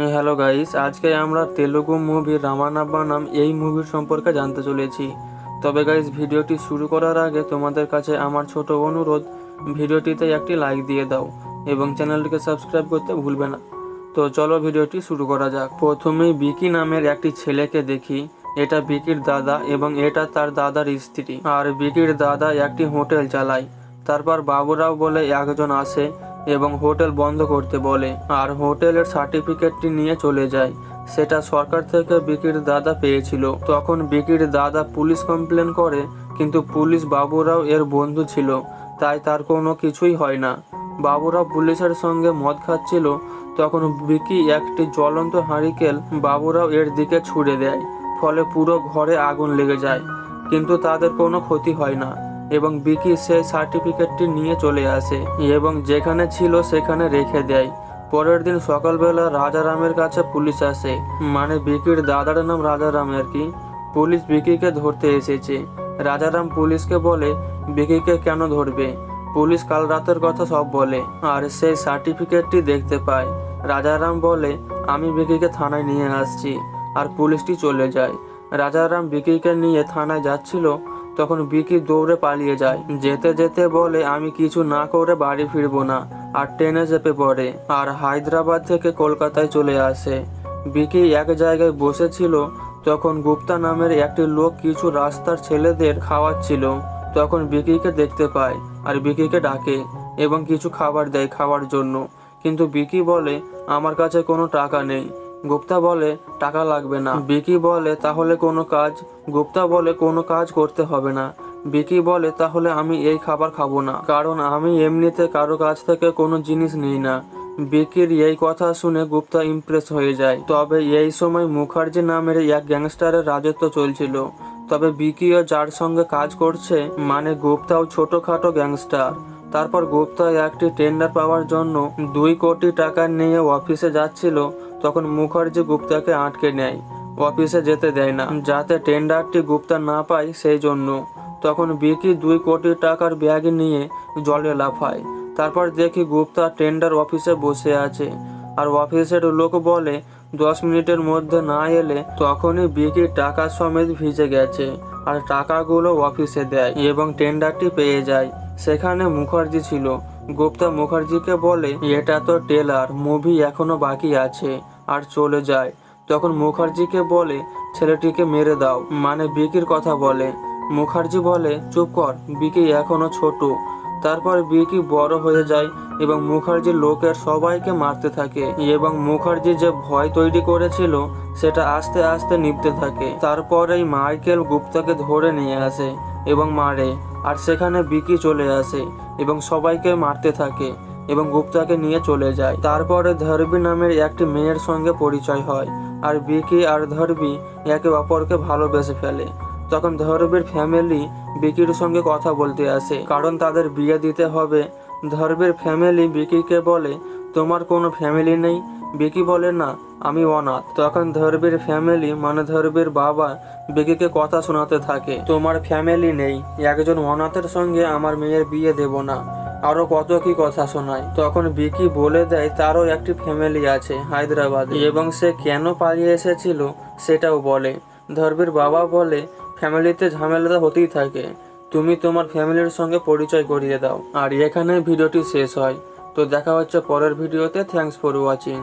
Hello guys, আজকে আমরা Telugu movie Ramayana বানাম এই মুভির সম্পর্কে জানতে চলেছি। তবে গাইস, ভিডিওটি শুরু করার আগে তোমাদের কাছে আমার ছোট অনুরোধ, ভিডিওটিতে একটি লাইক দিয়ে দাও এবং চ্যানেলটিকে সাবস্ক্রাইব করতে ভুলবে না। তো চলো ভিডিওটি শুরু করা যাক। প্রথমেই বিকি নামের একটি ছেলেকে দেখি। এটা বিকির দাদা এবং এটা তার দাদার স্ত্রী। আর বিকির দাদা একটি হোটেল চালায়। তারপর বাবুরাও বলে একজন আসে এবং হোটেল বন্ধ করতে বলে, আর হোটেলের সার্টিফিকেটটি নিয়ে চলে যায়। সেটা সরকার থেকে বিকির দাদা পেয়েছিল। তখন বিকির দাদা পুলিশ কমপ্লেন করে, কিন্তু পুলিশ বাবুরাও এর বন্ধু ছিল, তাই তার কোনো কিছুই হয় না। বাবুরাও পুলিশের সঙ্গে মদ খাচ্ছিল, তখন বিকি একটি জ্বলন্ত হারিকেন বাবুরাও এর দিকে ছুড়ে দেয়। ফলে পুরো ঘরে আগুন লেগে যায়, কিন্তু তাদের কোনো ক্ষতি হয় না এবং বিকি সেই সার্টিফিকেটটি নিয়ে চলে আসে এবং যেখানে ছিল সেখানে রেখে দেয়। পরের দিন সকালবেলা রাজারামের কাছে পুলিশ আসে, মানে বিকির দাদার নাম রাজারাম আর কি। পুলিশ বিকিকে ধরতে এসেছে। রাজারাম পুলিশকে বলে বিকিকে কেন ধরবে। পুলিশ কাল রাতের কথা সব বলে আর সেই সার্টিফিকেটটি দেখতে পায়। রাজারাম বলে, আমি বিকিকে থানায় নিয়ে আসছি, আর পুলিশটি চলে যায়। রাজারাম বিকিকে নিয়ে থানায় যাচ্ছিল, তখন বিকি দৌড়ে পালিয়ে যায়। যেতে যেতে বলে, আমি কিছু না করে বাড়ি ফিরবো না, আর ট্রেনে চেপে পড়ে আর হায়দ্রাবাদ থেকে কলকাতায় চলে আসে। বিকি এক জায়গায় বসেছিল, তখন গুপ্তা নামের একটি লোক কিছু রাস্তার ছেলেদের খাওয়াচ্ছিল। তখন বিকিকে দেখতে পায় আর বিকিকে ডাকে এবং কিছু খাবার দেয় খাওয়ার জন্য, কিন্তু বিকি বলে, আমার কাছে কোনো টাকা নেই। গুপ্তা বলে, টাকা লাগবে না। বিকি বলে, তাহলে কোনো কাজ? গুপ্তা বলে, কোনো কাজ করতে হবে না। বিকি বলে, তাহলে আমি এই খাবার খাবো না, কারণ আমি এমনিতে কারো কাছ থেকে কোনো জিনিস নিই না। বিকির এই কথা শুনে গুপ্তা ইমপ্রেস হয়ে যায়। তবে এই সময় মুখার্জি নামের এক গ্যাংস্টারের রাজত্ব চলছিল। তবে বিকিও যার সঙ্গে কাজ করছে, মানে গুপ্তাও ছোটখাটো গ্যাংস্টার। তারপর গুপ্তা একটি টেন্ডার পাওয়ার জন্য 2 কোটি টাকা নিয়ে অফিসে যাচ্ছিল, তখন মুখার্জি গুপ্তাকে আটকে নেয়, অফিসে যেতে দেয় না, যাতে টেন্ডারটি গুপ্তা না পায় সেই জন্য। তখন বিকি 2 কোটি টাকার ব্যাগ নিয়ে জলে লাফায়। তারপর দেখি গুপ্তা টেন্ডার অফিসে বসে আছে, আর অফিসের লোক বলে 10 মিনিটের মধ্যে না এলে তখনই বিকি টাকা সমেত ভিজে গেছে, আর টাকাগুলো অফিসে দেয় এবং টেন্ডারটি পেয়ে যায়। সেখানে মুখার্জি ছিল। গুপ্তা মুখার্জিকে বলে, এটা তো টেলার, মুভি এখনো বাকি আছে, আর চলে যায়। তখন মুখার্জিকে বলে, ছেলেটিকে মেরে দাও, মানে বিকির কথা বলে। মুখার্জি বলে, চুপ কর, বিকি এখনো ছোট। তারপর বিকি বড় হয়ে যায় এবং মুখার্জির লোকের সবাইকে মারতে থাকে এবং মুখার্জি যে ভয় তৈরি করেছিল সেটা আস্তে আস্তে নিভতে থাকে। তারপরেই মাইকেল গুপ্তাকে ধরে নিয়ে আসে এবং মারে, আর সেখানে বিকি চলে আসে এবং সবাইকে মারতে থাকে এবং গুপ্তাকে নিয়ে চলে যায়। তারপরে ধর্বি নামের একটি মেয়ের সঙ্গে পরিচয় হয়, আর বিকি আর ধর্বি একে অপরকে ভালোবেসে ফেলে। তখন ধর্বির ফ্যামিলি বিকির সঙ্গে কথা বলতে আসে, কারণ তাদের বিয়ে দিতে হবে। ধর্বির ফ্যামিলি বিকিকে বলে, তোমার কোনো ফ্যামিলি নেই? বিকি বলে, না, আমি অনাথ। তখন ধর্বির ফ্যামিলি, মানে ধর্বির বাবা, বিকিকে কথা শোনাতে থাকে, তোমার ফ্যামিলি নেই, একজন অনাথের সঙ্গে আমার মেয়ের বিয়ে দেব না, আরো কত কি কথা শোনায়। তখন বিকি বলে দেয় তারও একটি ফ্যামিলি আছে হায়দ্রাবাদে এবং সে কেন পালিয়ে এসেছিল সেটাও বলে। ধর্বির বাবা বলে, ফ্যামিলিতে ঝামেলা হতেই থাকে, তুমি তোমার ফ্যামিলির সঙ্গে পরিচয় করিয়ে দাও। আর এখানে ভিডিওটি শেষ হয়। তো দেখা হচ্ছে পরের ভিডিওতে। Thanks for watching.